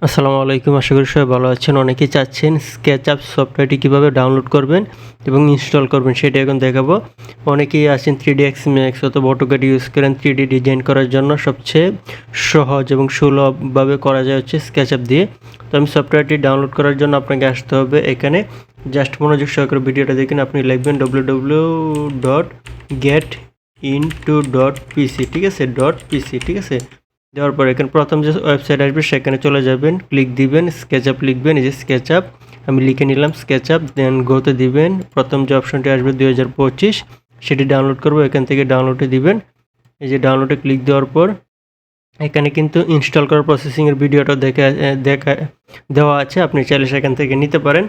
আসসালামু আলাইকুম। আশা করি সবাই ভালো আছেন। অনেকেই চাচ্ছেন SketchUp সফটওয়্যারটি কীভাবে ডাউনলোড করবেন এবং ইনস্টল করবেন সেটা এখন দেখাবো। অনেকেই আছেন 3ds Max অথবা AutoCAD ইউজ করেন 3D ডিজাইন করার জন্য। সবচেয়ে সহজ এবং সুলভভাবে করা যায় হচ্ছে SketchUp দিয়ে। তো আমি সফটওয়্যারটি ডাউনলোড করার জন্য আপনাকে আসতে হবে এখানে। জাস্ট মনোযোগ সহকারে ভিডিওটা দেখেন। আপনি লিখবেন www.getinto.pc, ঠিক আছে, .pc, ঠিক আছে। দেওয়ার পর এখানে প্রথম যে ওয়েবসাইট আসবে সেখানে চলে যাবেন, ক্লিক দিবেন, SketchUp লিখবেন, এই যে SketchUp আমি লিখে নিলাম SketchUp, দেন গোতে দিবেন। প্রথম যে অপশনটি আসবে 2025 সেটি ডাউনলোড করব, এখান থেকে ডাউনলোডে দিবেন। এই যে ডাউনলোডে ক্লিক দেওয়ার পর এখানে কিন্তু ইনস্টল করার প্রসেসিংয়ের ভিডিওটা দেওয়া আছে, আপনি চাইলে সেখান থেকে নিতে পারেন।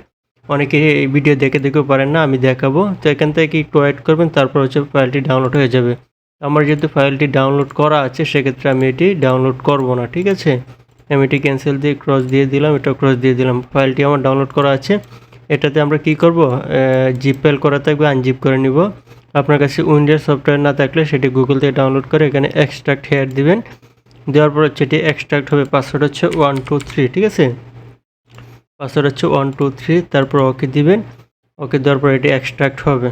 অনেকে এই ভিডিও দেখেও পারেন না, আমি দেখাবো। তো এখান থেকে একটু ওয়েট করবেন, তারপর হচ্ছে ফাইলটি ডাউনলোড হয়ে যাবে। আমার যেহেতু ফাইলটি ডাউনলোড করা আছে সেক্ষেত্রে আমি এটি ডাউনলোড করব না, ঠিক আছে। আমি এটি ক্যান্সেল দিয়ে ক্রস দিয়ে দিলাম, এটা ক্রস দিয়ে দিলাম। ফাইলটি আমার ডাউনলোড করা আছে। এটাতে আমরা কি করব, জিপ ফাইল করা থাকবে, আনজিপ করে নিব। আপনার কাছে উইন্ডোজ সফটওয়্যার না থাকলে সেটি গুগল থেকে ডাউনলোড করে এখানে এক্সট্রাক্ট হেয়ার দিবেন। দেওয়ার পর হচ্ছে এটি এক্সট্রাক্ট হবে। পাসওয়ার্ড হচ্ছে 123, ঠিক আছে। পাসওয়ার্ড হচ্ছে 123, তারপর ওকে দিবেন। ওকে দেওয়ার পর এটি এক্সট্রাক্ট হবে।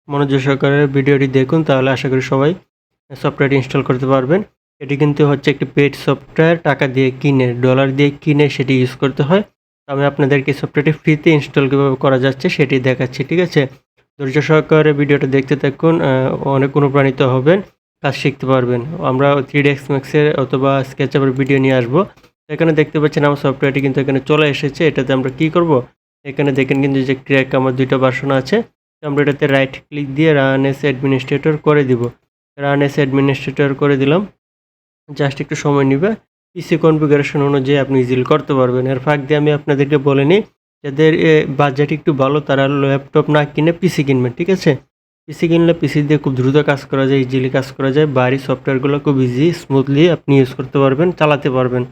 মনোযোগ সহকারে ভিডিওটি দেখুন, তাহলে আশা করি সবাই সফটওয়্যারটি ইনস্টল করতে পারবেন। এটি কিন্তু হচ্ছে একটি পেইড সফটওয়্যার, টাকা দিয়ে কিনে, ডলার দিয়ে কিনে সেটি ইউজ করতে হয়। আমি আপনাদেরকে সফটওয়্যারটি ফ্রিতে ইনস্টল কীভাবে করা যাচ্ছে সেটি দেখাচ্ছি, ঠিক আছে। ধৈর্য সহকারে ভিডিওটা দেখতে থাকুন, অনেক অনুপ্রাণিত হবেন, কাজ শিখতে পারবেন। আমরা 3ds Max অথবা SketchUp ভিডিও নিয়ে আসবো। এখানে দেখতে পাচ্ছেন আমার সফটওয়্যারটি কিন্তু এখানে চলে এসেছে। এটাতে আমরা কি করব, এখানে দেখেন কিন্তু যে ক্র্যাক আমার 2টা ভার্সন আছে। আমরা এটাতে রাইট ক্লিক দিয়ে রান এস অ্যাডমিনিস্ট্রেটর করে দিব। রান এস অ্যাডমিনিস্ট্রেটর করে দিলাম। জাস্ট একটু সময় নেবে। পিসি কনফিগারেশন অনুযায়ী আপনি ইজিলি করতে পারবেন। এর ফাঁক দিয়ে আমি আপনাদেরকে বলে নিই, যাদের বাজেট একটু ভালো তারা ল্যাপটপ না কিনে পিসি কিনবেন, ঠিক আছে। পিসি কিনলে পিসি দিয়ে খুব দ্রুত কাজ করা যায়, ইজিলি কাজ করা যায়। বাড়ির সফটওয়্যারগুলো খুব ইজি স্মুথলি আপনি ইউজ করতে পারবেন, চালাতে পারবেন।